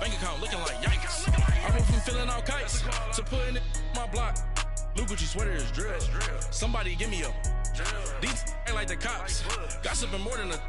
Bank account looking like yikes. I went from feeling all kites to putting it in my block. Blue Gucci sweater is drill. Somebody give me a. These ain't like the cops. Gossiping more than a.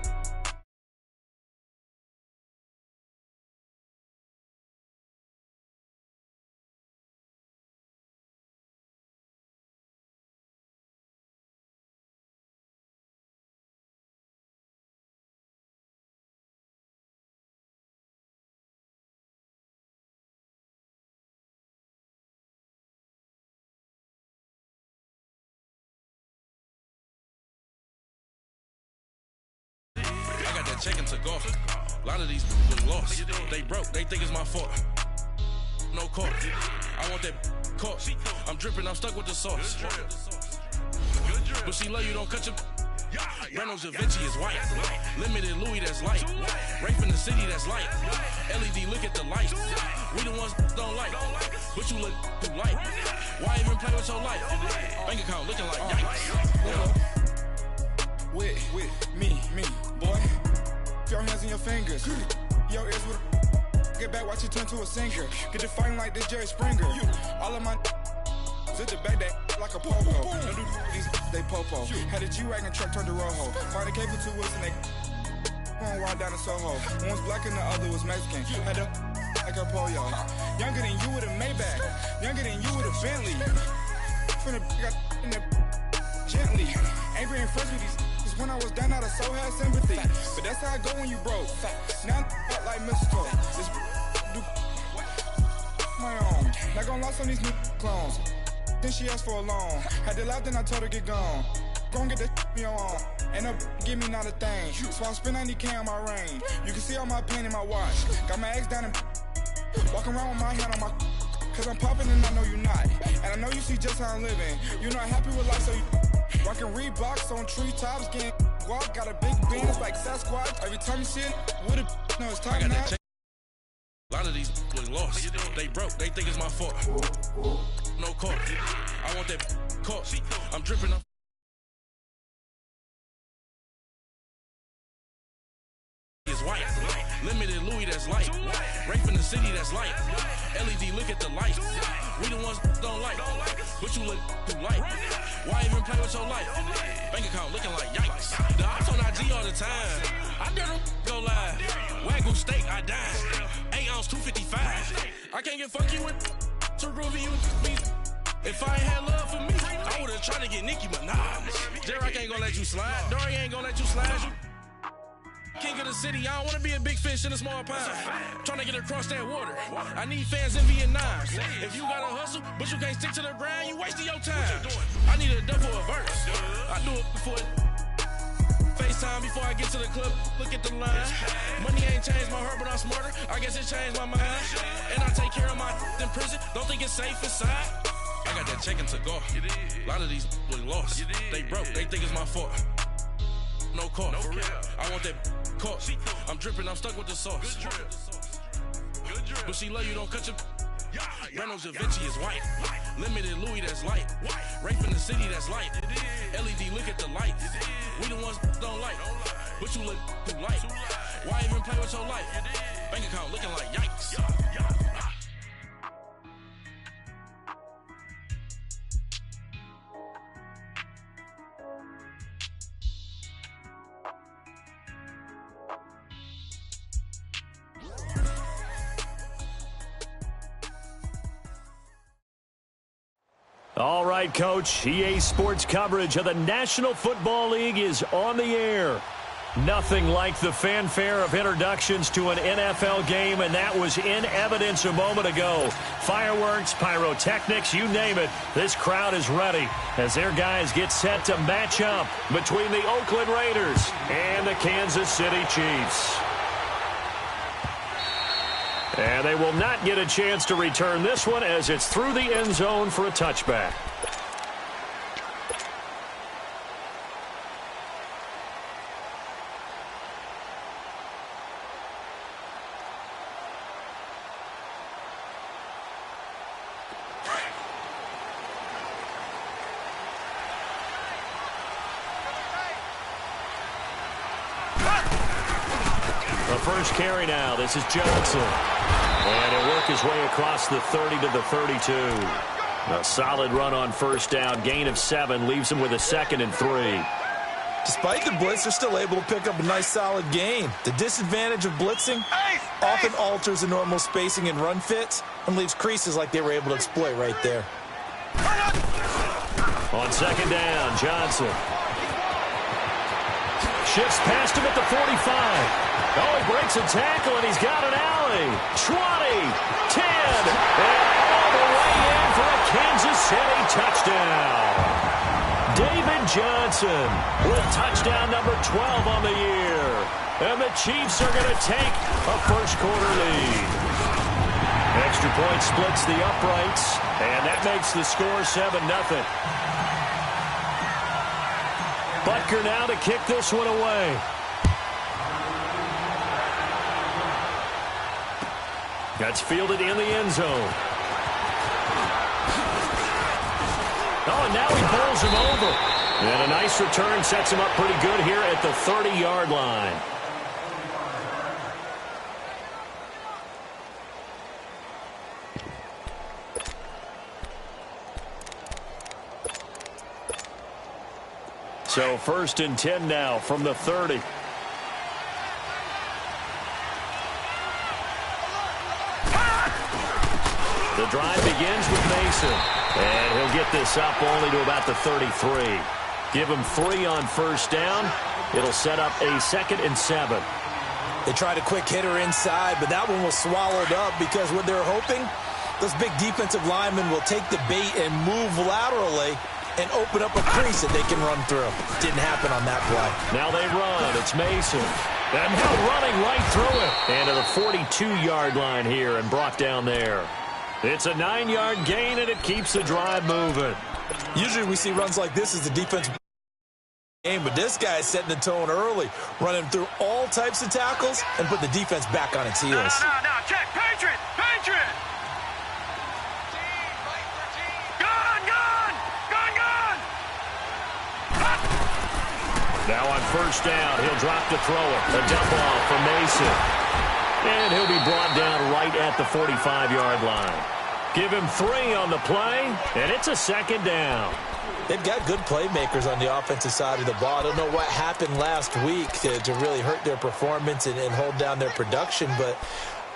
Checking to golf. A lot of these was lost. They broke, they think it's my fault. No court. I want that court. I'm dripping, I'm stuck with the sauce. But she love you, don't cut your. Reynolds Da Vinci is white. Limited Louis, that's light. Rape in the city, that's light. LED, look at the light. We the ones don't like. But you look too light. Why even play with your life? Bank account looking like yikes. With me, boy. Your hands and your fingers. Your ears with get back, watch you turn to a singer. Get to fighting like this Jerry Springer. All of my at the back that like a popo. Don't do these they popo. Had a G-Wagon truck turned to Rojo. Find a cable 2 wheels and they going wild down in Soho. One was black and the other was Mexican. Had a like a pollo. Younger than you with a Maybach. Younger than you with a Bentley. From the got in the gently. Angry and fresh with these. When I was down out, I so had sympathy. But that's how I go when you broke. Now I'm like mistletoe. This do my own. Not gonna lie on these new clones. Then she asked for a loan. Had to laugh, then I told her get gone. Gon' get that me on. And up, give me not a thing. So I spend 90K on my range. You can see all my pain in my watch. Got my ex down and walking around with my hand on my. Cause I'm popping and I know you not. And I know you see just how I'm living. You're not happy with life, so you. Rockin' Reeboks on treetops, getting walk, got a big Benz like Sasquatch. Every time you see it, with a no, it's time now. A lot of these was lost. They broke, they think it's my fault. No court. I want that court. I'm dripping up. Is white. Limited Louis, that's light. Rape in the city, that's light. LED, look at the light. We the ones don't like. But you look too light. Why even play with your life? Bank account looking like yikes. The ops on IG all the time. I dare them go live. Wagyu steak, I dine. 8 ounce, 255. I can't get funky with to groovy you me. If I ain't had love for me, I would've tried to get Nicki Minaj. J-Rock ain't gonna let you slide. Dory ain't gonna let you slide. King of the city, I don't wanna be a big fish in a small pond. Trying to get across that water. I need fans in Vietnam. If you gotta hustle, but you can't stick to the grind, you wasting your time. I need a dub for a verse. I do it before FaceTime before I get to the club. Look at the line. Money ain't changed my heart, but I'm smarter. I guess it changed my mind. And I take care of my in prison. Don't think it's safe inside. I got that checking to go. A lot of these was lost. They broke, they think it's my fault. No court. I want that court. I'm dripping, I'm stuck with the sauce. But she love you, don't cut your. Reynolds Da Vinci is white. Limited Louis, that's light. Rape in the city, that's light. LED, look at the light. We the ones don't like. But you look too light. Why even play with your life? Bank account looking like yikes. All right, Coach. EA Sports coverage of the National Football League is on the air. Nothing like the fanfare of introductions to an NFL game, and that was in evidence a moment ago. Fireworks, pyrotechnics, you name it. This crowd is ready as their guys get set to match up between the Oakland Raiders and the Kansas City Chiefs. And they will not get a chance to return this one as it's through the end zone for a touchback. The first carry now. This is Johnson. And he'll work his way across the 30 to the 32. A solid run on first down. Gain of 7 leaves him with a 2nd and 3. Despite the blitz, they're still able to pick up a nice solid gain. The disadvantage of blitzing often alters the normal spacing and run fits and leaves creases like they were able to exploit right there. On 2nd down, Johnson shifts past him at the 45. Oh, he breaks a tackle, and he's got an alley. 20, 10, and all the way in for a Kansas City touchdown. David Johnson with touchdown number 12 on the year. And the Chiefs are going to take a first-quarter lead. Extra point splits the uprights, and that makes the score 7-0. Butker now to kick this one away. That's fielded in the end zone. Oh, and now he bowls him over. And a nice return sets him up pretty good here at the 30-yard line. So 1st and 10 now from the 30. The drive begins with Mason. And he'll get this up only to about the 33. Give him 3 on first down. It'll set up a 2nd and 7. They tried a quick hitter inside, but that one was swallowed up because what they're hoping, those big defensive linemen will take the bait and move laterally and open up a crease that they can run through. Didn't happen on that play. Now they run. It's Mason. And now running right through it. And to the 42-yard line here and brought down there. It's a 9-yard gain, and it keeps the drive moving. Usually we see runs like this as the defense game, but this guy is setting the tone early, running through all types of tackles and put the defense back on its heels. No, check. Patriot! Now on first down, he'll drop to throw it. A dump off for Mason. And he'll be brought down right at the 45-yard line. Give him 3 on the play, and it's a 2nd down. They've got good playmakers on the offensive side of the ball. I don't know what happened last week to really hurt their performance and hold down their production, but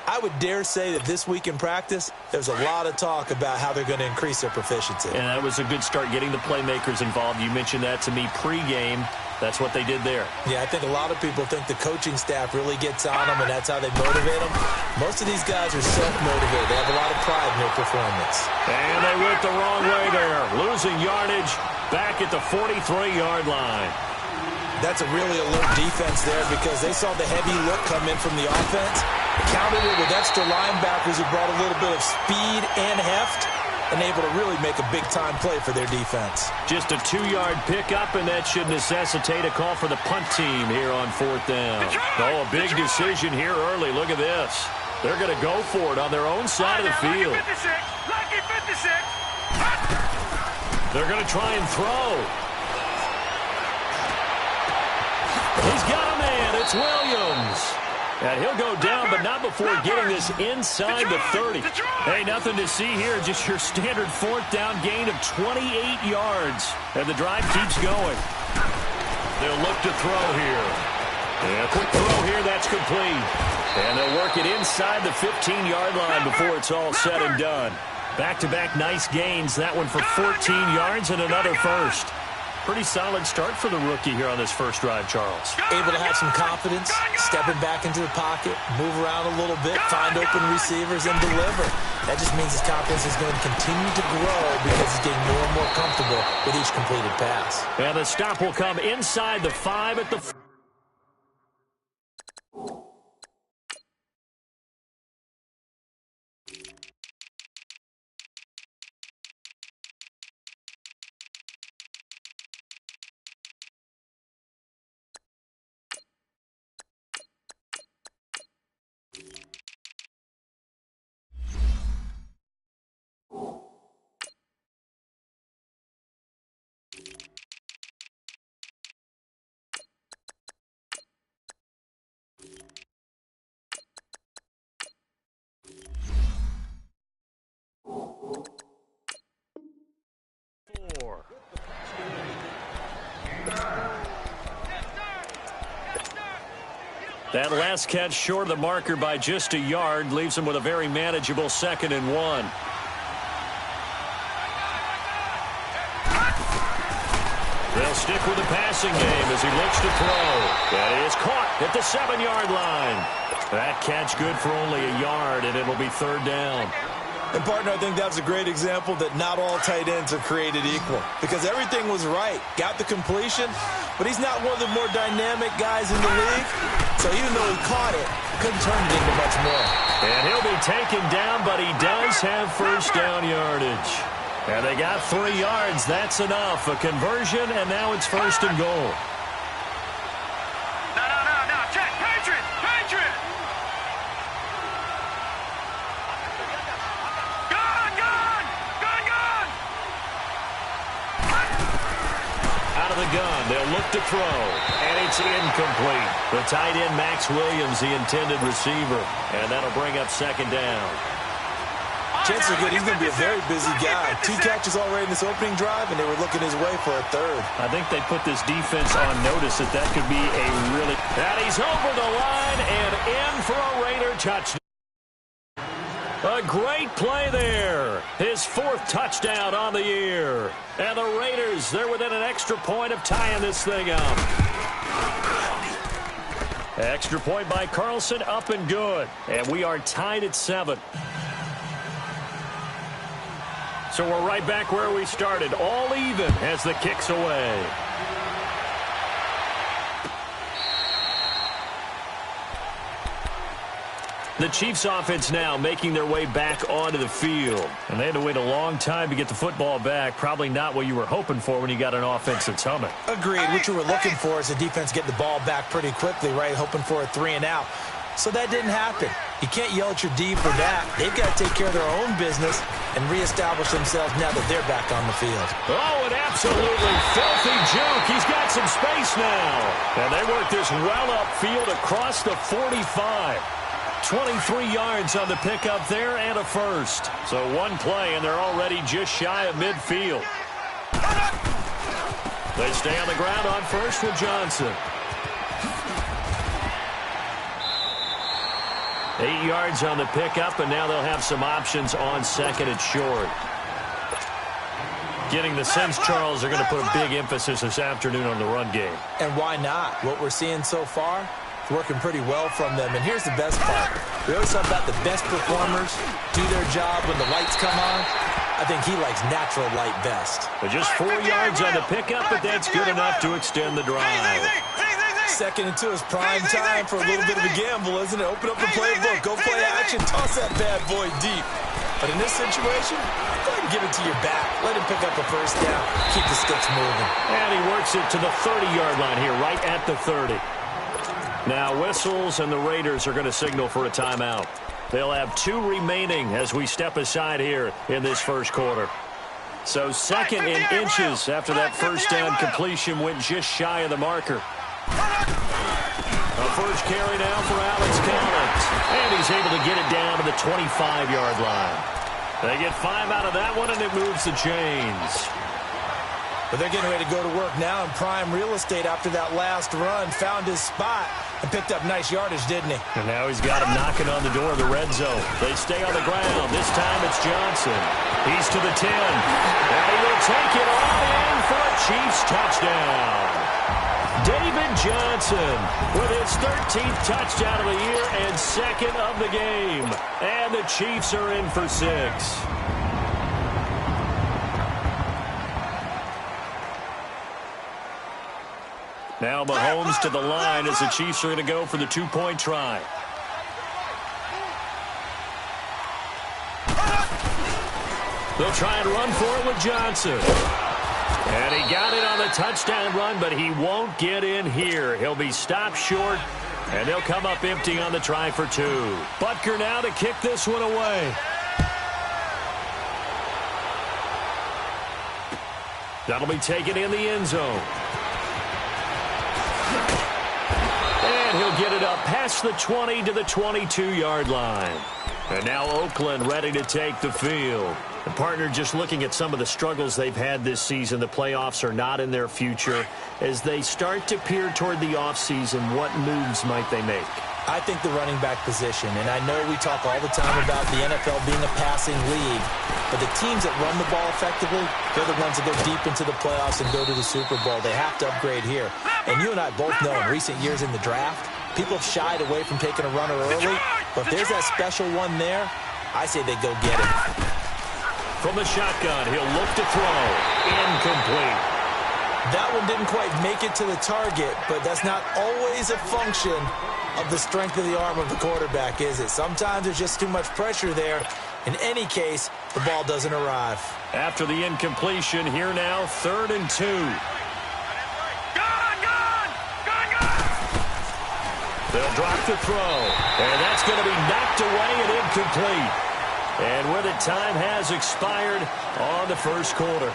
I would dare say that this week in practice, there's a lot of talk about how they're going to increase their proficiency. And that was a good start, getting the playmakers involved. You mentioned that to me pregame. That's what they did there. Yeah, I think a lot of people think the coaching staff really gets on them, and that's how they motivate them. Most of these guys are self-motivated. They have a lot of pride in their performance. And they went the wrong way there. Losing yardage back at the 43-yard line. That's a really alert defense there because they saw the heavy look come in from the offense, countered it with extra linebackers who brought a little bit of speed and heft, and able to really make a big-time play for their defense. Just a 2-yard pickup, and that should necessitate a call for the punt team here on 4th down. Oh, a big decision here early. Look at this. They're going to go for it on their own side of the field. Lucky 56. They're going to try and throw. He's got a man. It's Williams. And he'll go down, but not before getting this inside the 30. Hey, nothing to see here. Just your standard 4th down gain of 28 yards. And the drive keeps going. They'll look to throw here. And a quick throw here. That's complete. And they'll work it inside the 15-yard line before it's all said and done. Back-to-back nice gains. That one for 14 yards and another first. Pretty solid start for the rookie here on this first drive, Charles. Able to have some confidence, stepping back into the pocket, move around a little bit, find open receivers, and deliver. That just means his confidence is going to continue to grow because he's getting more and more comfortable with each completed pass. And the stop will come inside the 5 at the... That last catch short of the marker by just a yard leaves him with a very manageable 2nd and 1. They'll stick with the passing game as he looks to throw. And he is caught at the 7-yard line. That catch good for only a yard, and it'll be 3rd down. And, partner, I think that's a great example that not all tight ends are created equal, because everything was right. Got the completion, but he's not one of the more dynamic guys in the league. So even though he caught it, couldn't turn it into much more. And he'll be taken down, but he does have 1st down yardage. And they got 3 yards. That's enough. A conversion, and now it's 1st and goal. No. Check. Patriot. Gun. Out of the gun. They'll look to throw. And it's incomplete. The tight end, Max Williams, the intended receiver. And that'll bring up 2nd down. Chances are good he's going to be a very busy guy. 2 catches already in this opening drive, and they were looking his way for a 3rd. I think they put this defense on notice that could be a really... And he's over the line and in for a Raider touchdown. A great play there. His 4th touchdown on the year. And the Raiders, they're within an extra point of tying this thing up. Extra point by Carlson, up and good. And we are tied at 7. So we're right back where we started, all even as the kick's away. The Chiefs offense now making their way back onto the field. And they had to wait a long time to get the football back. Probably not what you were hoping for when you got an offense that's humming. Agreed. What you were looking for is the defense getting the ball back pretty quickly, right? Hoping for a 3 and out. So that didn't happen. You can't yell at your D for that. They've got to take care of their own business and reestablish themselves now that they're back on the field. Oh, an absolutely filthy juke. He's got some space now. And they work this well upfield across the 45. 23 yards on the pickup there and a 1st. So 1 play, and they're already just shy of midfield. They stay on the ground on 1st with Johnson. 8 yards on the pickup, and now they'll have some options on 2nd and short. Getting the sense, Charles, they're going to put a big emphasis this afternoon on the run game. And why not? What we're seeing so far is working pretty well from them. And here's the best part. We always talk about the best performers do their job when the lights come on. I think he likes natural light best. But just 4 yards on the pickup, but that's good enough to extend the drive. 2nd and 2 is prime time for a little bit of a gamble, isn't it? Open up the playbook, go play action, toss that bad boy deep. But in this situation, go ahead and give it to your back. Let him pick up a 1st down. Keep the sticks moving. And he works it to the 30-yard line here, right at the 30. Now whistles, and the Raiders are going to signal for a timeout. They'll have 2 remaining as we step aside here in this 1st quarter. So 2nd and inches after that 1st down completion went just shy of the marker. A 1st carry now for Alex Collins. And he's able to get it down to the 25-yard line. They get 5 out of that one, and it moves the chains. But they're getting ready to go to work now in prime real estate after that last run. Found his spot and picked up nice yardage, didn't he? And now he's got him knocking on the door of the red zone. They stay on the ground. This time it's Johnson. He's to the 10. And he will take it all in for a Chiefs touchdown. David Johnson with his 13th touchdown of the year and 2nd of the game. And the Chiefs are in for 6. Now Mahomes to the line as the Chiefs are going to go for the 2-point try. They'll try and run for it with Johnson. And he got it on the touchdown run, but he won't get in here. He'll be stopped short, and they'll come up empty on the try for 2. Butker now to kick this one away. That'll be taken in the end zone. And he'll get it up past the 20 to the 22-yard line. And now Oakland ready to take the field. And partner, just looking at some of the struggles they've had this season, the playoffs are not in their future. As they start to peer toward the offseason, what moves might they make? I think the running back position, and I know we talk all the time about the NFL being a passing league, but the teams that run the ball effectively, they're the ones that go deep into the playoffs and go to the Super Bowl. They have to upgrade here. And you and I both know in recent years in the draft, people have shied away from taking a runner early, but if there's that special one there, I say they go get it. From the shotgun, he'll look to throw. Incomplete. That one didn't quite make it to the target, but that's not always a function of the strength of the arm of the quarterback, is it? Sometimes there's just too much pressure there. In any case, the ball doesn't arrive. After the incompletion, here now, 3rd and 2. They'll drop the throw, and that's going to be knocked away and incomplete. And with it, time has expired on the first quarter.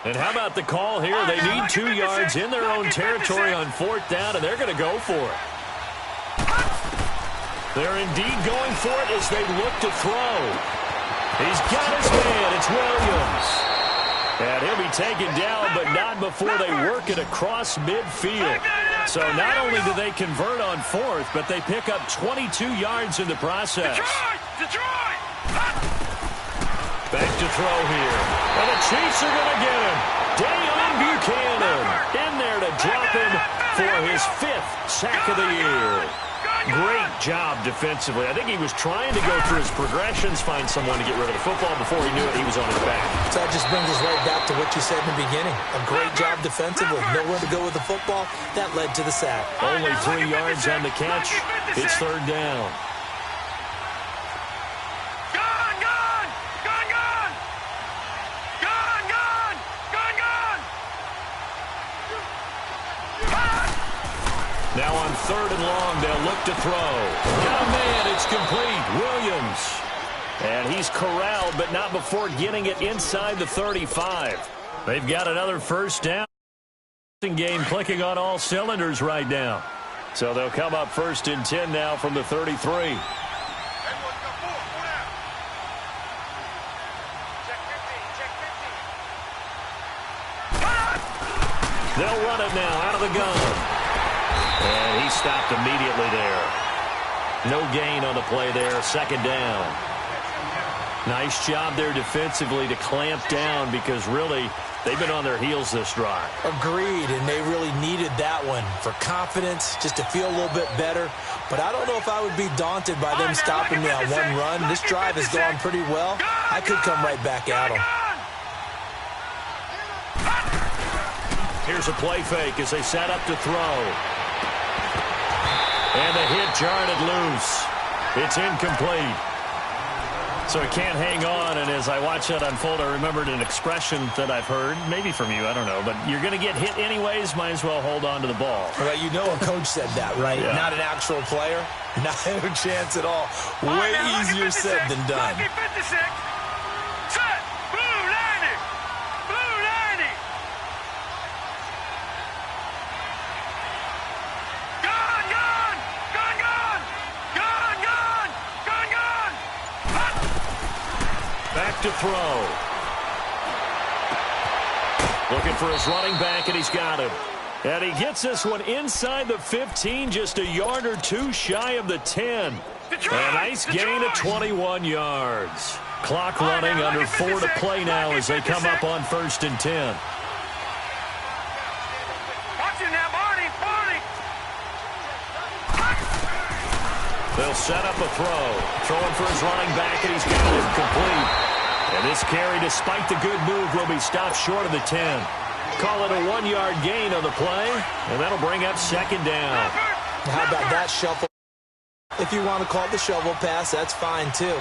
And how about the call here? They need 2 yards in their own territory on 4th down, and they're going to go for it. They're indeed going for it as they look to throw. He's got his man. It's Williams. And he'll be taken down, but not before they work it across midfield. So not only do they convert on 4th, but they pick up 22 yards in the process. Back to throw here. And the Chiefs are going to get him. Dayon Buchanan in there to drop him for his 5th sack of the year. Great job defensively. I think he was trying to go through his progressions, find someone to get rid of the football. Before he knew it, he was on his back. So that just brings us right back to what you said in the beginning. A great job defensively. Nowhere to go with the football. That led to the sack. Only 3 yards on the catch. It's 3rd down. Now on 3rd and long, they'll look to throw. Got a man, it's complete. Williams. And he's corralled, but not before getting it inside the 35. They've got another 1st down. Game clicking on all cylinders right now. So they'll come up 1st and 10 now from the 33. They'll run it now out of the gun. And he stopped immediately there. No gain on the play there. 2nd down. Nice job there defensively to clamp down because really they've been on their heels this drive. Agreed, and they really needed that one for confidence, just to feel a little bit better. But I don't know if I would be daunted by them stopping me on one run. This drive has gone pretty well. I could come right back at them. Here's a play fake as they set up to throw. And the hit jarred it loose. It's incomplete. So it can't hang on, and as I watch that unfold, I remembered an expression that I've heard, maybe from you, I don't know, but you're going to get hit anyways, might as well hold on to the ball. Well, you know a coach said that, right? Yeah. Not an actual player. Not a chance at all. Way easier said than done. Back to throw. Looking for his running back, and he's got him. And he gets this one inside the 15, just a yard or 2 shy of the 10. A nice gain of 21 yards. Clock running, under 4 to play now as they come up on 1st and 10. They'll set up a throw. Throwing for his running back, and he's got it complete. And this carry, despite the good move, will be stopped short of the 10. Call it a 1-yard gain on the play, and that'll bring up 2nd down. How about that shuffle? If you want to call it the shovel pass, that's fine too.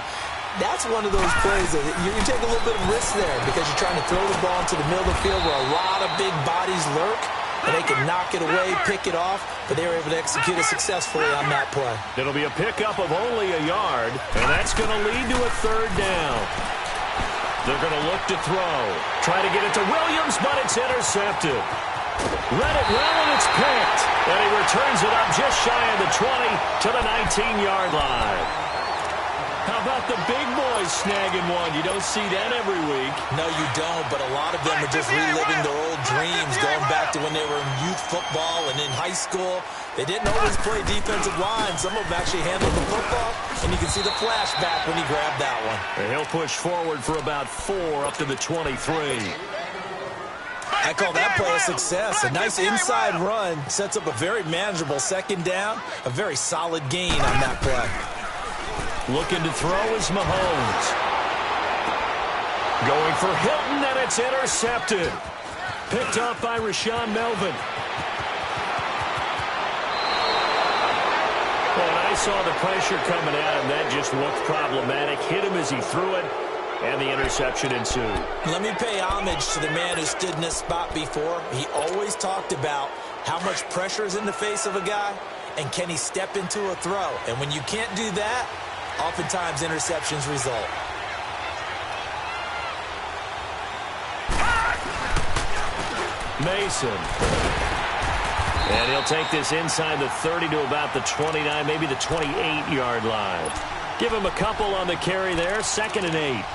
That's one of those plays that you take a little bit of risk there because you're trying to throw the ball into the middle of the field where a lot of big bodies lurk, and they can knock it away, pick it off, but they were able to execute it successfully on that play. It'll be a pickup of only a yard, and that's going to lead to a 3rd down. They're going to look to throw. Try to get it to Williams, but it's intercepted. Read it well, and it's picked. And he turns it up just shy of the 20 to the 19-yard line. How about the big boys snagging one? You don't see that every week. No, you don't, but a lot of them are just reliving their old dreams, going back to when they were in youth football and in high school. They didn't always play defensive line. Some of them actually handled the football, and you can see the flashback when he grabbed that one. And he'll push forward for about 4 up to the 23. I call that play a success. A nice inside run sets up a very manageable second down, a very solid gain on that play. Looking to throw is Mahomes. Going for Hilton, and it's intercepted. Picked up by Rashaan Melvin. When I saw the pressure coming at him, that just looked problematic. Hit him as he threw it, and the interception ensued. Let me pay homage to the man who stood in this spot before. He always talked about how much pressure is in the face of a guy, and can he step into a throw. And when you can't do that, oftentimes interceptions result. Mason. And he'll take this inside the 30 to about the 29, maybe the 28-yard line. Give him a couple on the carry there, 2nd and 8.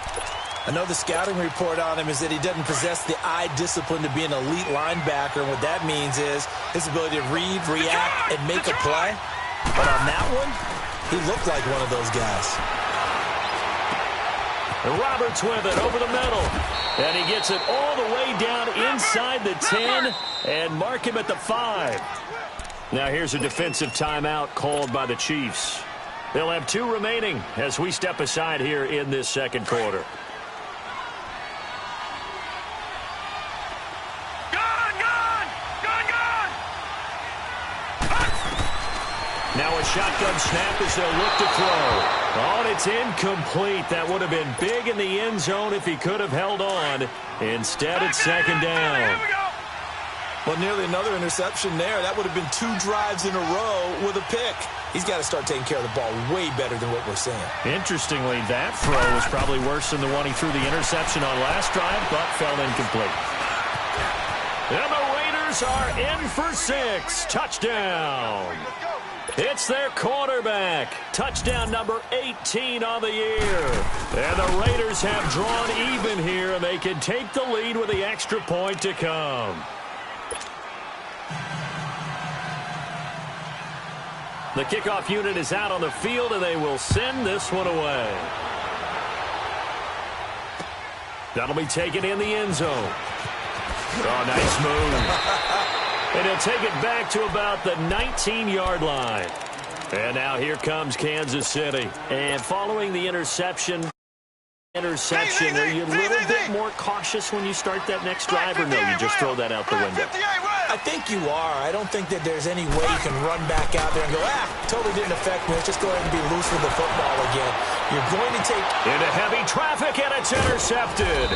I know the scouting report on him is that he doesn't possess the eye discipline to be an elite linebacker, and what that means is his ability to read, react, and make a play. But on that one, he looked like one of those guys. Roberts with it over the middle. And he gets it all the way down inside the 10 and mark him at the 5. Now here's a defensive timeout called by the Chiefs. They'll have 2 remaining as we step aside here in this second quarter. Now a shotgun snap as they'll look to throw. Oh, and it's incomplete. That would have been big in the end zone if he could have held on. Instead, it's 2nd down. Well, nearly another interception there. That would have been 2 drives in a row with a pick. He's got to start taking care of the ball way better than what we're seeing. Interestingly, that throw was probably worse than the one he threw the interception on last drive, but fell incomplete. And the Raiders are in for 6. Touchdown. It's their quarterback. Touchdown number 18 on the year. And the Raiders have drawn even here, and they can take the lead with the extra point to come. The kickoff unit is out on the field, and they will send this one away. That'll be taken in the end zone. Oh, nice move. And he'll take it back to about the 19-yard line. And now here comes Kansas City. And following the interception, are you a little bit more cautious when you start that next drive, or no, you just throw that out the window? I think you are. I don't think that there's any way you can run back out there and go, totally didn't affect me. Let's just go ahead and be loose with the football again. You're going to take... Into heavy traffic, and it's intercepted.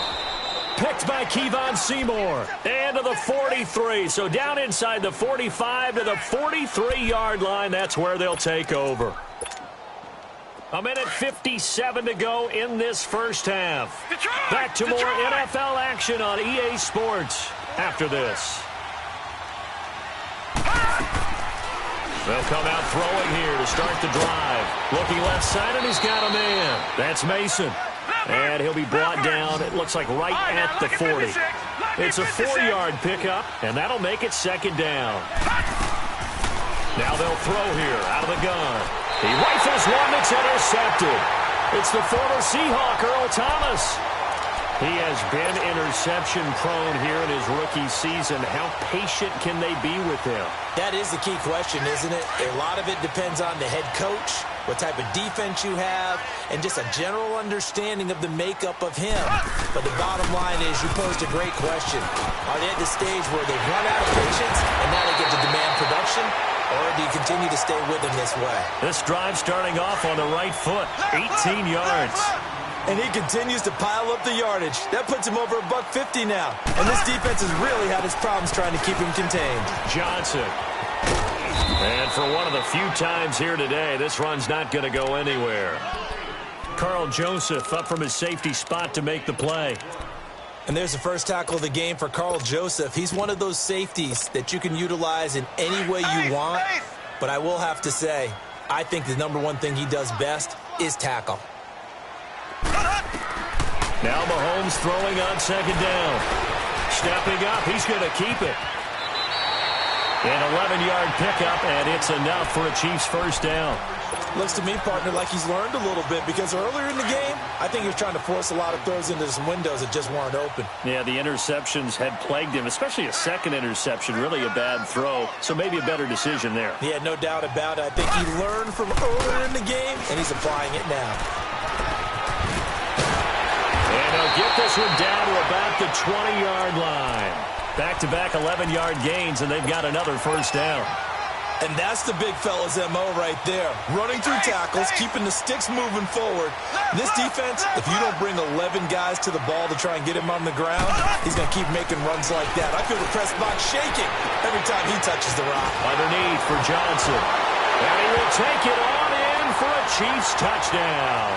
Picked by Kevon Seymour. And to the 43. So down inside the 45 to the 43-yard line. That's where they'll take over. 1:57 to go in this first half. Back to more NFL action on EA Sports after this. They'll come out throwing here to start the drive. Looking left side, and he's got a man. That's Mason. And he'll be brought down, it looks like right at the 40. It's a 4-yard pickup, and that'll make it 2nd down. Now they'll throw here out of the gun. He rifles one that's intercepted. It's the former Seahawk, Earl Thomas. He has been interception-prone here in his rookie season. How patient can they be with him? That is the key question, isn't it? A lot of it depends on the head coach, what type of defense you have, and just a general understanding of the makeup of him. But the bottom line is, you posed a great question. Are they at the stage where they've run out of patience and now they get to demand production? Or do you continue to stay with him this way? This drive starting off on the right foot, 18 yards. And he continues to pile up the yardage. That puts him over $150 now. And this defense has really had its problems trying to keep him contained. Johnson. And for one of the few times here today, this run's not going to go anywhere. Carl Joseph up from his safety spot to make the play. And there's the first tackle of the game for Carl Joseph. He's one of those safeties that you can utilize in any way you want. But I will have to say, I think the number one thing he does best is tackle. Now Mahomes throwing on second down. Stepping up, he's going to keep it. An 11-yard pickup, and it's enough for a Chiefs first down. Looks to me, partner, like he's learned a little bit because earlier in the game, I think he was trying to force a lot of throws into some windows that just weren't open. Yeah, the interceptions had plagued him, especially a second interception, really a bad throw, so maybe a better decision there. Yeah, no doubt about it. I think he learned from earlier in the game, and he's applying it now. And he'll get this one down to about the 20-yard line. Back-to-back 11-yard gains, and they've got another first down. And that's the big fella's MO right there. Running through tackles, keeping the sticks moving forward. This defense, if you don't bring 11 guys to the ball to try and get him on the ground, he's going to keep making runs like that. I feel the press box shaking every time he touches the rock. Underneath for Johnson. And he will take it on in for a Chiefs touchdown.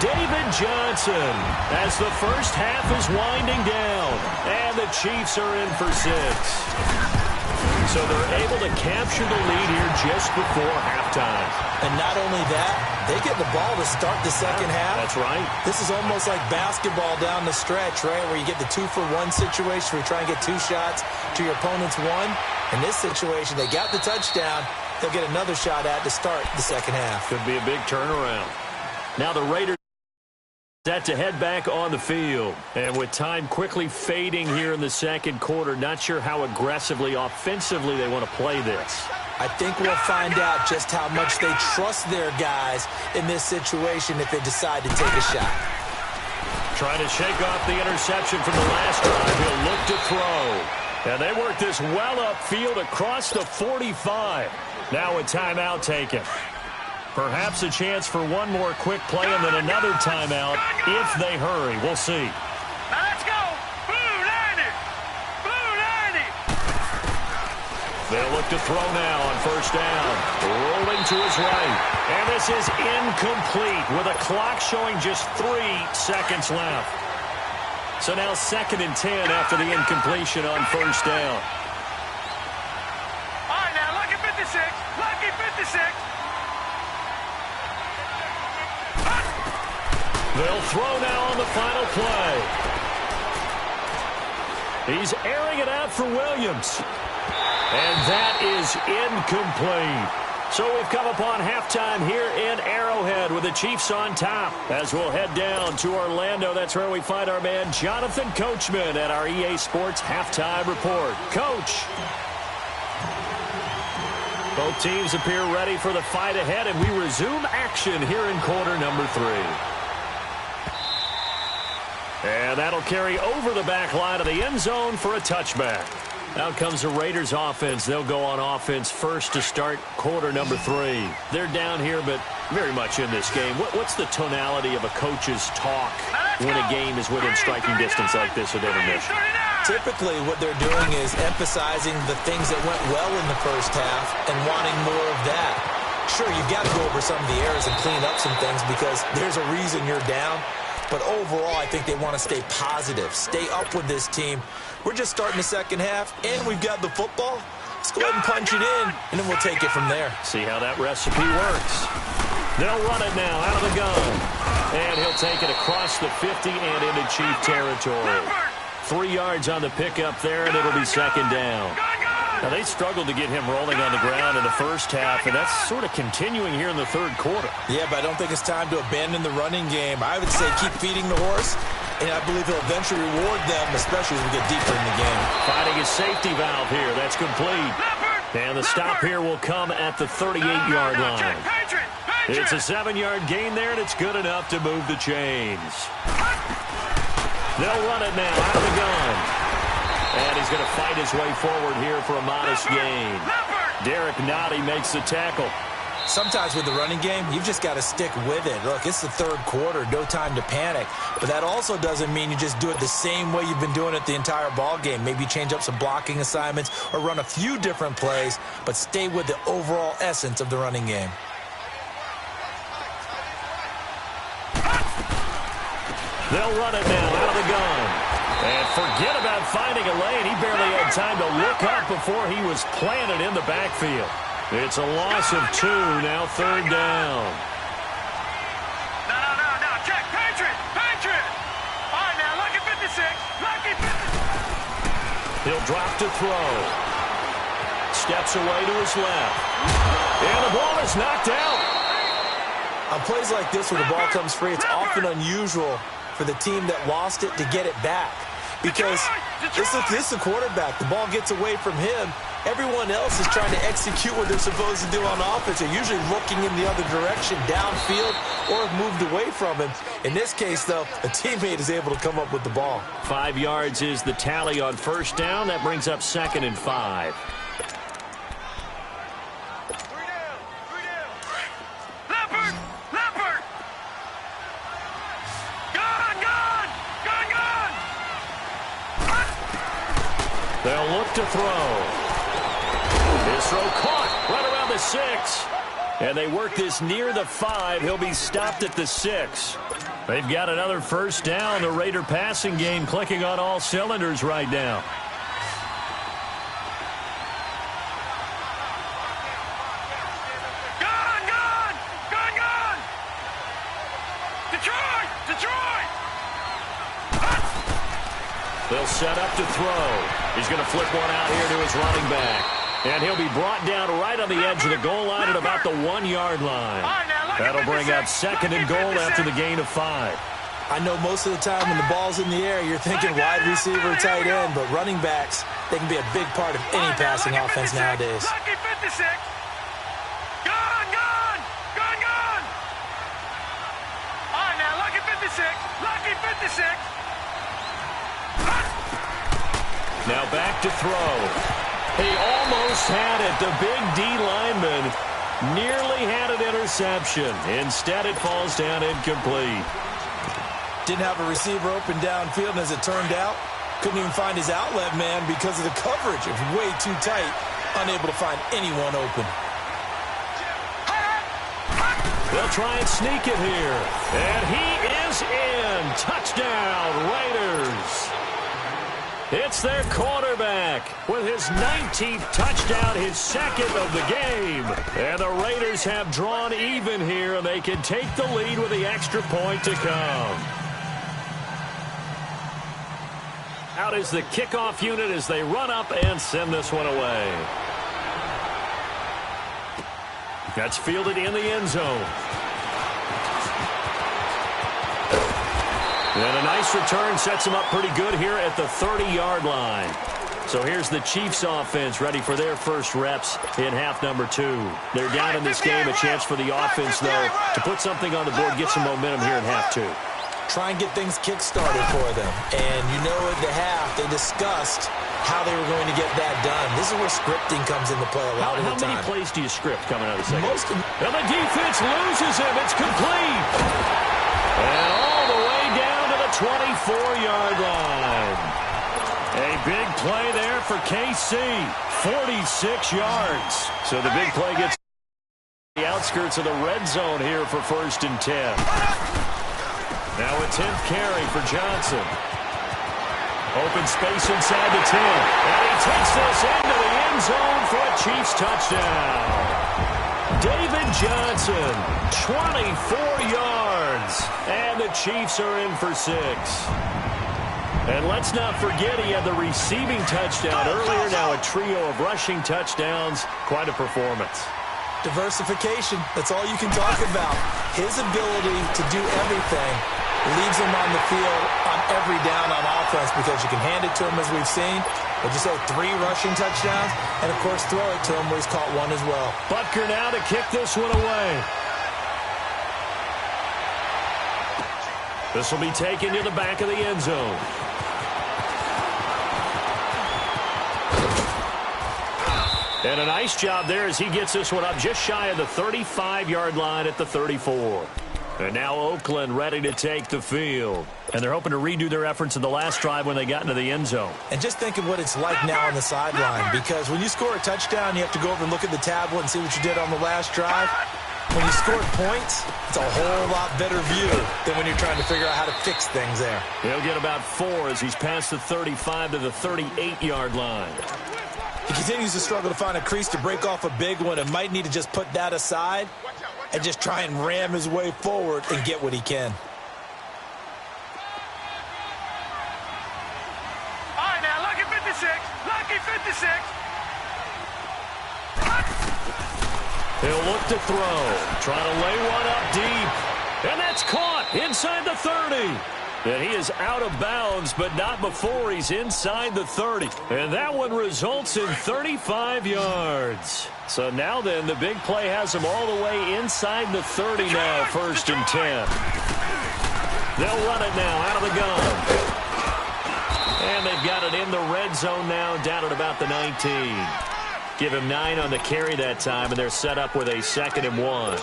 David Johnson as the first half is winding down. And the Chiefs are in for 6. So they're able to capture the lead here just before halftime. And not only that, they get the ball to start the second half. That's right. This is almost like basketball down the stretch, right, where you get the 2-for-1 situation where you try and get 2 shots to your opponent's 1. In this situation, they got the touchdown. They'll get another shot at to start the second half. Could be a big turnaround. Now the Raiders set to head back on the field. And with time quickly fading here in the second quarter, not sure how aggressively, offensively they want to play this. I think we'll find out just how much they trust their guys in this situation if they decide to take a shot. Trying to shake off the interception from the last drive. He'll look to throw. And they work this well upfield across the 45. Now a timeout taken. Perhaps a chance for one more quick play and then another timeout if they hurry. We'll see. Now let's go. Blue 90. Blue 90. They'll look to throw now on first down. Rolling to his right. And this is incomplete with a clock showing just 3 seconds left. So now 2nd and 10 after the incompletion on first down. All right, now lucky 56. Lucky 56. They'll throw now on the final play. He's airing it out for Williams. And that is incomplete. So we've come upon halftime here in Arrowhead with the Chiefs on top. As we'll head down to Orlando, that's where we find our man Jonathan Coachman at our EA Sports Halftime Report. Coach. Both teams appear ready for the fight ahead, and we resume action here in quarter number 3. And that'll carry over the back line of the end zone for a touchback. Out comes the Raiders offense. They'll go on offense first to start quarter number 3. They're down here, but very much in this game. What's the tonality of a coach's talk when a game is within striking distance like this with intermission? Typically, what they're doing is emphasizing the things that went well in the first half and wanting more of that. Sure, you've got to go over some of the errors and clean up some things because there's a reason you're down. But overall, I think they want to stay positive, stay up with this team. We're just starting the second half, and we've got the football. Let's go ahead and punch it in, and then we'll take it from there. See how that recipe works. They'll run it now out of the gun. And he'll take it across the 50 and into Chief territory. 3 yards on the pickup there, and it'll be second down. Now, they struggled to get him rolling on the ground in the first half, and that's sort of continuing here in the third quarter. Yeah, but I don't think it's time to abandon the running game. I would say keep feeding the horse, and I believe he'll eventually reward them, especially as we get deeper in the game. Finding a safety valve here. That's complete. And the stop here will come at the 38-yard line. It's a 7-yard gain there, and it's good enough to move the chains. They'll run it now out of the gun. And he's going to fight his way forward here for a modest gain. Derek Nottie makes the tackle. Sometimes with the running game, you've just got to stick with it. Look, it's the third quarter, no time to panic. But that also doesn't mean you just do it the same way you've been doing it the entire ball game. Maybe change up some blocking assignments or run a few different plays, but stay with the overall essence of the running game. They'll run it now out of the gun. And forget about finding a lane. He barely had time to look up before he was planted in the backfield. It's a loss of 2, now 3rd down. No. Check. Patriot. All right, now, lucky 56. Lucky 56. He'll drop to throw. Steps away to his left. And the ball is knocked out. On plays like this where the ball comes free, it's often unusual for the team that lost it to get it back. Because this is the quarterback. The ball gets away from him. Everyone else is trying to execute what they're supposed to do on offense. They're usually looking in the other direction, downfield, or have moved away from him. In this case, though, a teammate is able to come up with the ball. 5 yards is the tally on 1st down. That brings up 2nd and 5. They'll look to throw. His throw caught right around the 6. And they work this near the 5. He'll be stopped at the 6. They've got another 1st down. The Raider passing game clicking on all cylinders right now. Gone! Detroit! They'll set up to throw. He's going to flip one out here to his running back. And he'll be brought down right on the edge of the goal line at about the 1-yard line. That'll bring up 2nd and goal after the gain of 5. I know most of the time when the ball's in the air, you're thinking wide receiver, tight end, but running backs, they can be a big part of any passing offense nowadays. Lucky 56. Gone! All right, now, lucky 56. Now back to throw. He almost had it. The big D lineman nearly had an interception. Instead, it falls down incomplete. Didn't have a receiver open downfield, and as it turned out, couldn't even find his outlet man because of the coverage. It was way too tight, unable to find anyone open. They'll try and sneak it here. And he is in. Touchdown, Raiders. It's their quarterback with his 19th touchdown, his 2nd of the game. And the Raiders have drawn even here, and they can take the lead with the extra point to come. Out is the kickoff unit as they run up and send this one away. That's fielded in the end zone. And a nice return sets him up pretty good here at the 30-yard line. So here's the Chiefs offense ready for their first reps in half number 2. They're down in this game. A chance for the offense, though, to put something on the board, get some momentum here in half 2. Try and get things kick-started for them. And you know at the half, they discussed how they were going to get that done. This is where scripting comes into play a lot of the time. How many plays do you script coming out of the second? Most of them. And the defense loses him. It's complete. And all the way down to the 24-yard line. A big play there for KC. 46 yards. So the big play gets the outskirts of the red zone here for 1st and 10. Now a 10th carry for Johnson. Open space inside the 10. And he takes this into the end zone for a Chiefs touchdown. David Johnson, 24 yards. And the Chiefs are in for 6. And let's not forget he had the receiving touchdown earlier. Now a trio of rushing touchdowns. Quite a performance. Diversification, that's all you can talk about. His ability to do everything leaves him on the field on every down on offense because you can hand it to him as we've seen. But just say 3 rushing touchdowns and, of course, throw it to him where he's caught 1 as well. Butker now to kick this one away. This will be taken to the back of the end zone. And a nice job there as he gets this one up just shy of the 35-yard line at the 34. And now Oakland ready to take the field. And they're hoping to redo their efforts in the last drive when they got into the end zone. And just think of what it's like now on the sideline, because when you score a touchdown, you have to go over and look at the tablet and see what you did on the last drive. When you scored points, it's a whole lot better view than when you're trying to figure out how to fix things there. He'll get about 4 as he's past the 35 to the 38-yard line. He continues to struggle to find a crease to break off a big one and might need to just put that aside and just try and ram his way forward and get what he can. All right, now, lucky 56. Lucky 56. He'll look to throw. Trying to lay one up deep. And that's caught inside the 30. And he is out of bounds, but not before he's inside the 30. And that one results in 35 yards. So now then, the big play has him all the way inside the 30 now, 1st and 10. They'll run it now out of the gun. And they've got it in the red zone now, down at about the 19. Give him 9 on the carry that time, and they're set up with a 2nd and 1.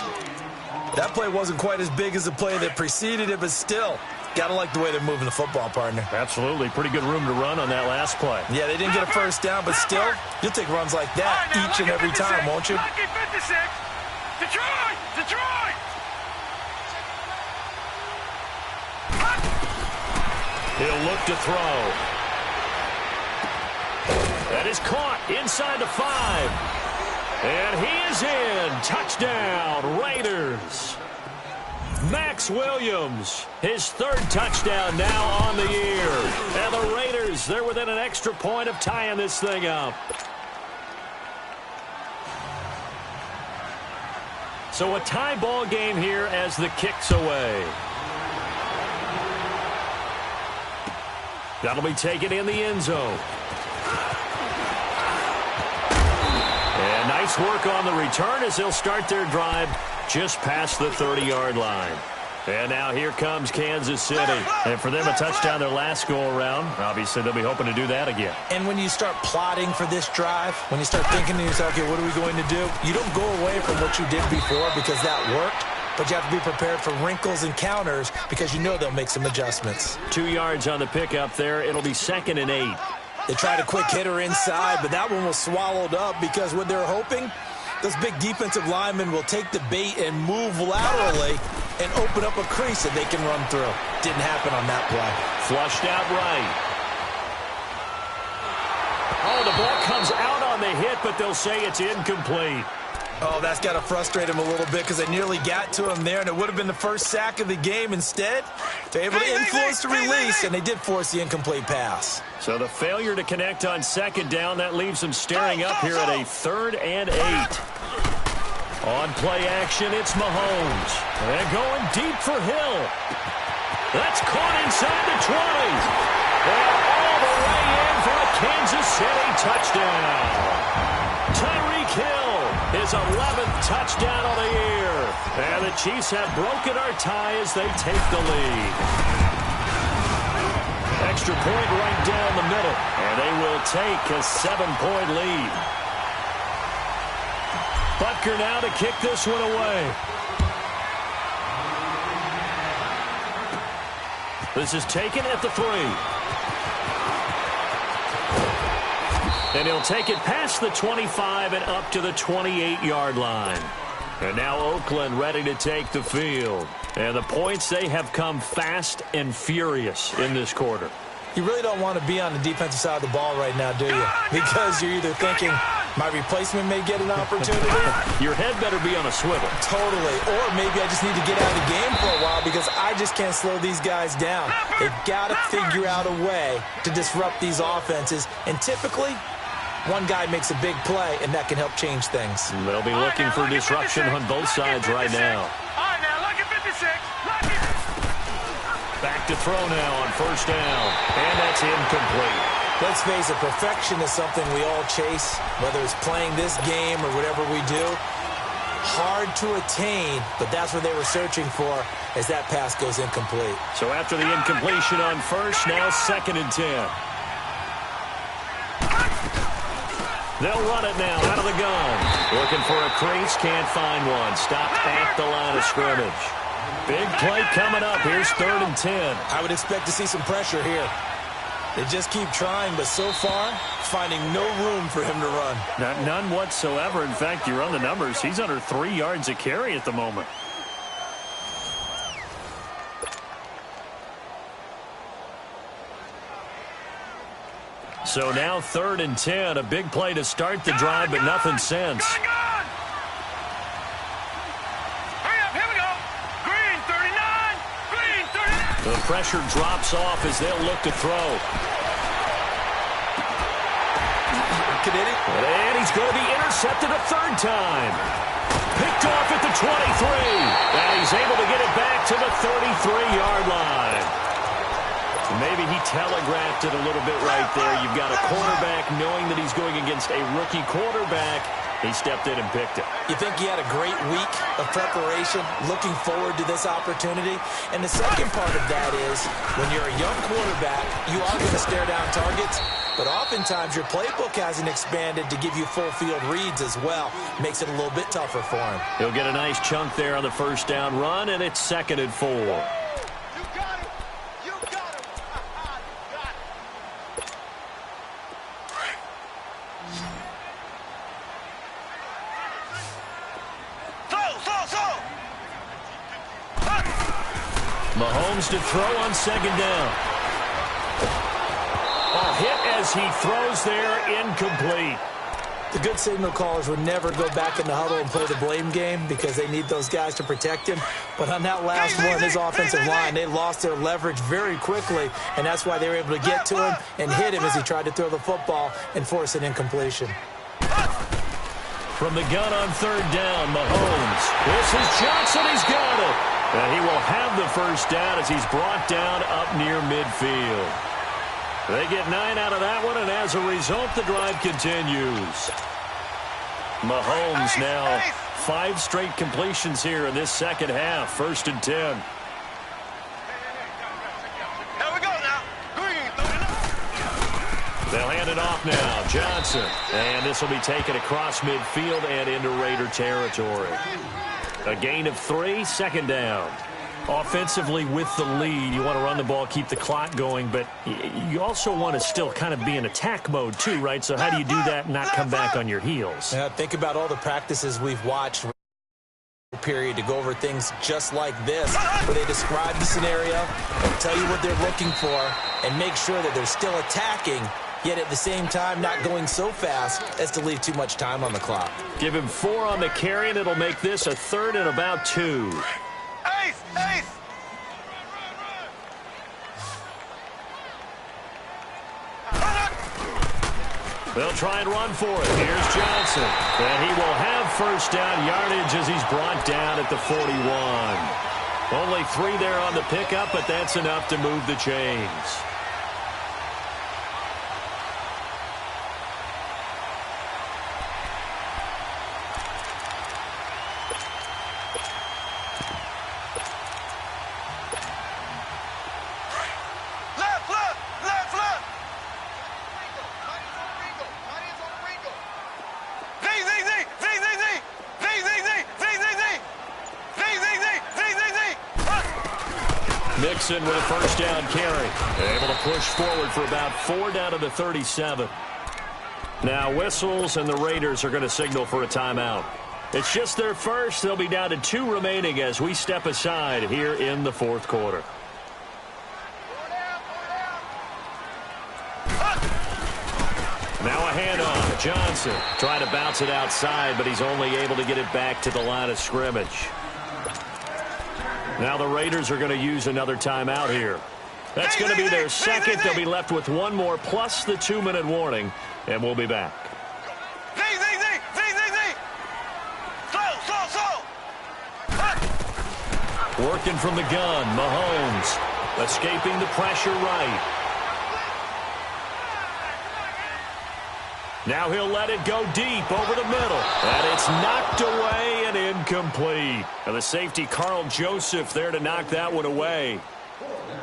That play wasn't quite as big as the play that preceded it, but still, gotta like the way they're moving the football, partner. Absolutely. Pretty good room to run on that last play. Yeah, they didn't get a first down, but still, you'll take runs like that each and every time, won't you? Lucky 56. Detroit! Detroit! He'll look to throw. That is caught inside the 5. And he is in. Touchdown, Raiders. Max Williams, his 3rd touchdown now on the year. And the Raiders, they're within an extra point of tying this thing up. So a tie ball game here as the kick's away. That'll be taken in the end zone. And nice work on the return as they'll start their drive just past the 30-yard line. And now here comes Kansas City. And for them, a touchdown their last go-around. Obviously, they'll be hoping to do that again. And when you start plotting for this drive, when you start thinking to yourself, okay, what are we going to do? You don't go away from what you did before because that worked. But you have to be prepared for wrinkles and counters because you know they'll make some adjustments. 2 yards on the pickup there. It'll be 2nd and 8. They tried a quick hitter inside, but that one was swallowed up because what they're hoping, those big defensive linemen will take the bait and move laterally and open up a crease that they can run through. Didn't happen on that play. Flushed out right. Oh, the ball comes out on the hit, but they'll say it's incomplete. Oh, that's got to frustrate him a little bit because they nearly got to him there, and it would have been the first sack of the game. Instead, they're able to influence the release, and they did force the incomplete pass. So the failure to connect on 2nd down, that leaves them staring up here at a 3rd and 8. On play action, it's Mahomes. And going deep for Hill. That's caught inside the 20. And all the way in for a Kansas City touchdown. Tyreek Hill, his 11th touchdown of the year. And the Chiefs have broken our tie as they take the lead. Extra point right down the middle. And they will take a 7-point lead. Butker now to kick this one away. This is taken at the 3. And he'll take it past the 25 and up to the 28-yard line. And now Oakland ready to take the field. And the points, they have come fast and furious in this quarter. You really don't want to be on the defensive side of the ball right now, do you? Because you're either thinking, my replacement may get an opportunity. Your head better be on a swivel. Totally. Or maybe I just need to get out of the game for a while because I just can't slow these guys down. They've got to figure out a way to disrupt these offenses. And typically, one guy makes a big play, and that can help change things. They'll be looking for disruption on both sides right now. All right, now, lucky 56. Lucky. Back to throw now on 1st down. And that's incomplete. Let's face it, perfection is something we all chase, whether it's playing this game or whatever we do. Hard to attain, but that's what they were searching for as that pass goes incomplete. So after the incompletion on 1st, now 2nd and 10. They'll run it now out of the gun. Looking for a crease, can't find one. Stopped at the line of scrimmage. Big play coming up. Here's 3rd and 10. I would expect to see some pressure here. They just keep trying, but so far, finding no room for him to run. None whatsoever. In fact, you run the numbers. He's under 3 yards a carry at the moment. So now 3rd and 10. A big play to start the drive, but nothing since. Hurry up, here we go. Green 39. Green 39. The pressure drops off as they'll look to throw. And he's going to be intercepted a 3rd time. Picked off at the 23. And he's able to get it back to the 33-yard line. Maybe he telegraphed it a little bit right there. You've got a quarterback knowing that he's going against a rookie quarterback. He stepped in and picked it. You think he had a great week of preparation, looking forward to this opportunity? And the second part of that is, when you're a young quarterback, you are going to stare down targets, but oftentimes your playbook hasn't expanded to give you full field reads as well. Makes it a little bit tougher for him. He'll get a nice chunk there on the first down run, and it's 2nd and 4. Mahomes to throw on 2nd down. A hit as he throws there, incomplete. The good signal callers would never go back in the huddle and play the blame game because they need those guys to protect him. But on that last one, his offensive line, they lost their leverage very quickly, and that's why they were able to get to him and hit him as he tried to throw the football and force an incompletion. From the gun on 3rd down, Mahomes. This is Johnson. He's got it. And he will have the first down as he's brought down up near midfield. They get 9 out of that one, and as a result, the drive continues. Mahomes now 5 straight completions here in this second half. 1st and 10. Here we go now. Green 39. They'll hand it off now. Johnson. And this will be taken across midfield and into Raider territory. A gain of 3, 2nd down. Offensively with the lead, you want to run the ball, keep the clock going, but you also want to still kind of be in attack mode too, right? So how do you do that and not come back on your heels? Yeah, think about all the practices we've watched period to go over things just like this, where they describe the scenario and tell you what they're looking for and make sure that they're still attacking, yet at the same time not going so fast as to leave too much time on the clock. Give him 4 on the carry, and it'll make this a 3rd and about 2. Ace! Ace! They'll try and run for it. Here's Johnson. And he will have first down yardage as he's brought down at the 41. Only 3 there on the pickup, but that's enough to move the chains. Mixon with a first down carry. Able to push forward for about 4 down to the 37. Now whistles, and the Raiders are going to signal for a timeout. It's just their first. They'll be down to 2 remaining as we step aside here in the 4th quarter. Now a handoff. Johnson trying to bounce it outside, but he's only able to get it back to the line of scrimmage. Now the Raiders are going to use another timeout here. That's going to be their second. They'll be left with 1 more plus the 2-minute warning, and we'll be back. Working from the gun, Mahomes escaping the pressure right. Now he'll let it go deep over the middle. And it's knocked away and incomplete. And the safety, Carl Joseph, there to knock that one away.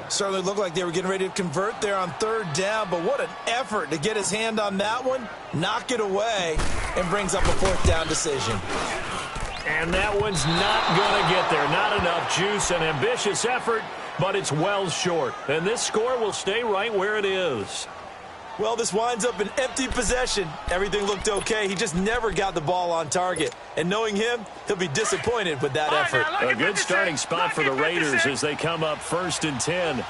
Certainly looked like they were getting ready to convert there on 3rd down, but what an effort to get his hand on that one, knock it away, and brings up a 4th down decision. And that one's not going to get there. Not enough juice. An ambitious effort, but it's well short. And this score will stay right where it is. Well, this winds up an empty possession. Everything looked okay. He just never got the ball on target. And knowing him, he'll be disappointed with that effort. A good starting spot for the Raiders as they come up 1st and 10. No.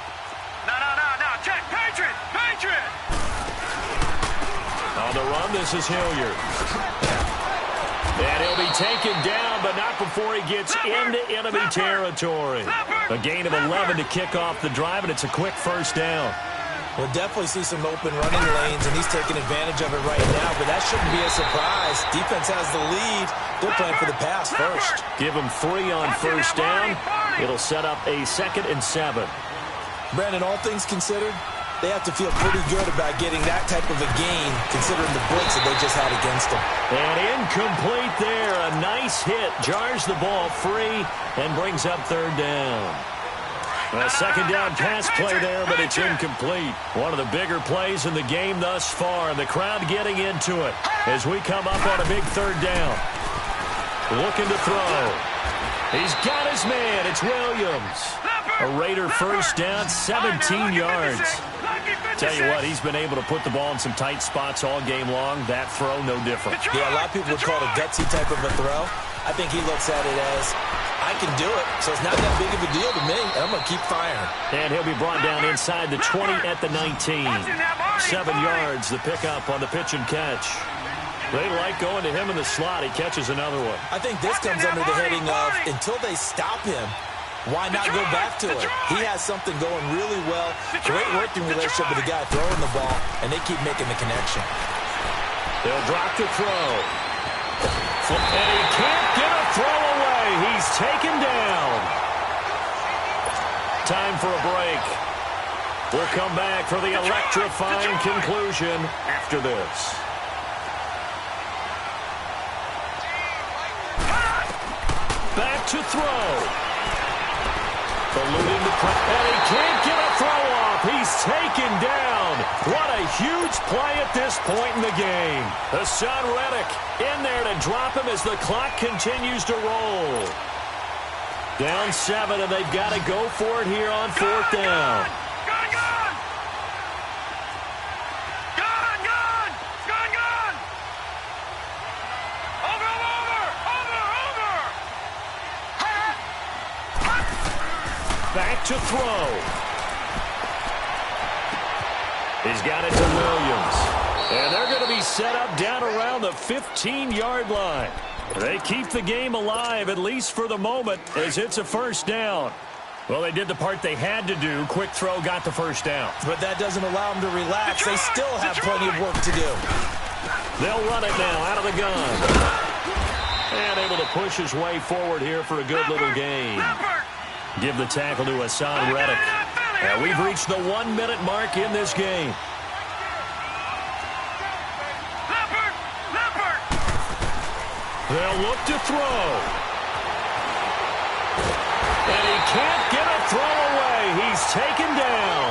Check. Patriot. On the run, this is Hilliard. And he'll be taken down, but not before he gets into enemy territory. A gain of 11 to kick off the drive, and it's a quick first down. We'll definitely see some open running lanes, and he's taking advantage of it right now, but that shouldn't be a surprise. Defense has the lead. They're playing for the pass first. Give him 3 on first down. It'll set up a 2nd and 7. Brandon, all things considered, they have to feel pretty good about getting that type of a gain, considering the blitz that they just had against them. And incomplete there. A nice hit. Jars the ball free and brings up 3rd down. A 2nd down pass play there, but it's incomplete. One of the bigger plays in the game thus far, and the crowd getting into it as we come up on a big 3rd down. Looking to throw. He's got his man. It's Williams. A Raider first down, 17 yards. Tell you what, he's been able to put the ball in some tight spots all game long. That throw, no different. Yeah, a lot of people would call it a gutsy type of a throw. I think he looks at it as, I can do it, so it's not that big of a deal to me, and I'm going to keep firing. And he'll be brought down inside the 20 at the 19. 7 yards, the pickup on the pitch and catch. They like going to him in the slot. He catches another one. I think this comes under the heading of, until they stop him, why not go back to it? He has something going really well. Great working relationship with the guy throwing the ball, and they keep making the connection. They'll drop the throw. And he can't get a throw away. He's taken down. Time for a break. We'll come back for the electrifying conclusion after this. Back to throw. Eluding the press, and he can't get a throw off. He's taken down. What a huge play at this point in the game. Hassan Reddick in there to drop him as the clock continues to roll. Down 7, and they've got to go for it here on 4th down. Back to throw. He's got it to Williams. And they're going to be set up down around the 15-yard line. They keep the game alive, at least for the moment, as it's a first down. Well, they did the part they had to do. Quick throw got the first down. But that doesn't allow them to relax. They still have plenty of work to do. They'll run it now out of the gun. And able to push his way forward here for a good little gain. Give the tackle to Hassan Reddick. And we've reached the 1-minute mark in this game. They'll look to throw. And he can't get a throw away. He's taken down.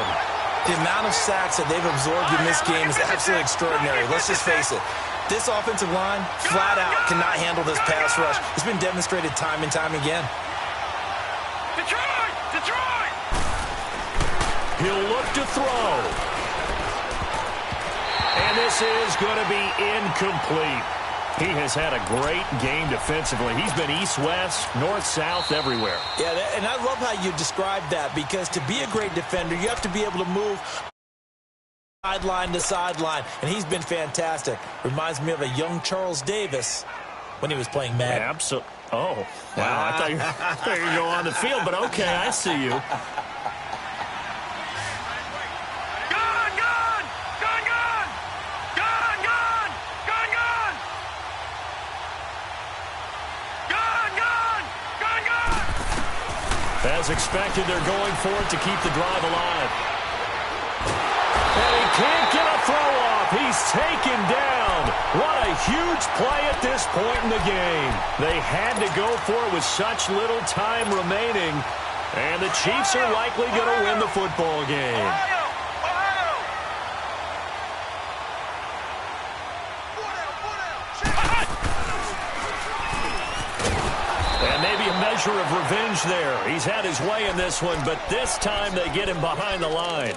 The amount of sacks that they've absorbed in this game is absolutely extraordinary. Let's just face it. This offensive line, flat out, cannot handle this pass rush. It's been demonstrated time and time again. Detroit! He'll look to throw. And this is going to be incomplete. He has had a great game defensively. He's been east-west, north-south, everywhere. Yeah, and I love how you described that, because to be a great defender, you have to be able to move sideline to sideline, and he's been fantastic. Reminds me of a young Charles Davis when he was playing Madden. Absolutely. Oh, wow. I thought you were going to go on the field, but okay, I see you. As expected, they're going for it to keep the drive alive. And he can't get a throw off. He's taken down. What a huge play at this point in the game. They had to go for it with such little time remaining. And the Chiefs are likely going to win the football game. measure of revenge there. He's had his way in this one, but this time they get him behind the line.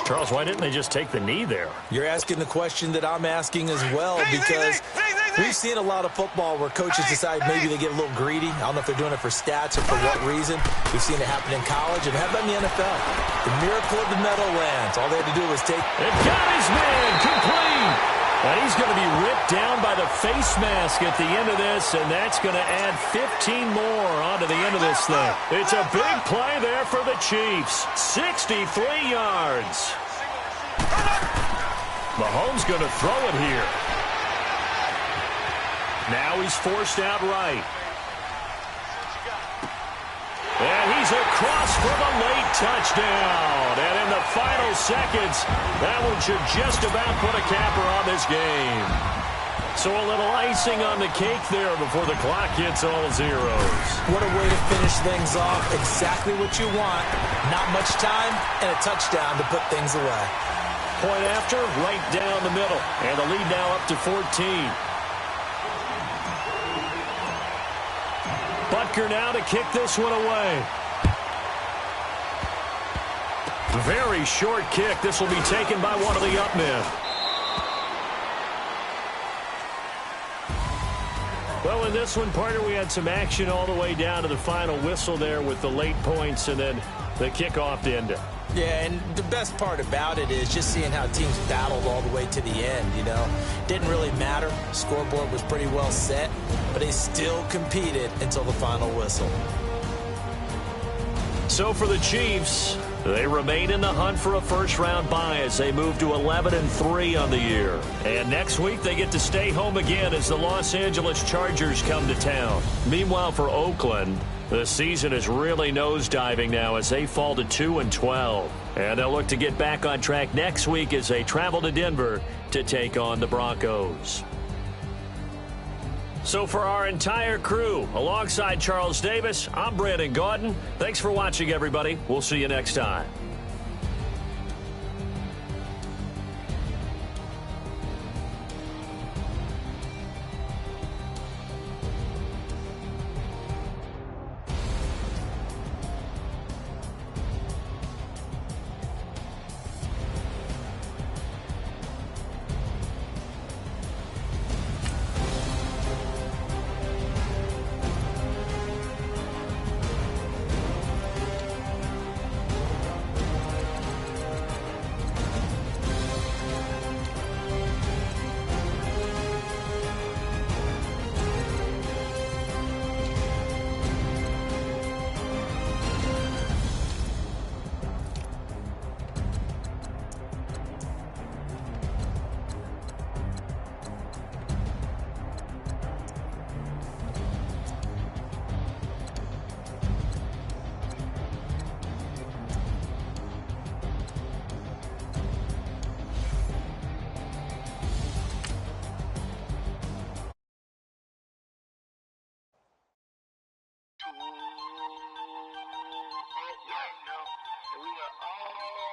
Charles, why didn't they just take the knee there? You're asking the question that I'm asking as well, because we've seen a lot of football where coaches decide maybe they get a little greedy. I don't know if they're doing it for stats or for what reason. We've seen it happen in college and have done in the NFL. The miracle of the Meadowlands. All they had to do was take... It got his man complete. And he's going to be ripped down by the face mask at the end of this, and that's going to add 15 more onto the end of this thing. It's a big play there for the Chiefs. 63 yards. Mahomes going to throw it here. Now he's forced out right. And he's across for the late touchdown. And in the final seconds, that one should just about put a capper on this game. So a little icing on the cake there before the clock hits all zeros. What a way to finish things off. Exactly what you want. Not much time and a touchdown to put things away. Point after, right down the middle. And the lead now up to 14. Butker now to kick this one away. Very short kick. This will be taken by one of the up men. Well, in this one, partner, we had some action all the way down to the final whistle there with the late points and then the kickoff to end it. Yeah, and the best part about it is just seeing how teams battled all the way to the end, you know. Didn't really matter. Scoreboard was pretty well set, but they still competed until the final whistle. So for the Chiefs, they remain in the hunt for a first-round bye as they move to 11-3 on the year. And next week, they get to stay home again as the Los Angeles Chargers come to town. Meanwhile, for Oakland, the season is really nosediving now as they fall to 2-12. And they'll look to get back on track next week as they travel to Denver to take on the Broncos. So for our entire crew, alongside Charles Davis, I'm Brandon Gaudin. Thanks for watching, everybody. We'll see you next time. We are all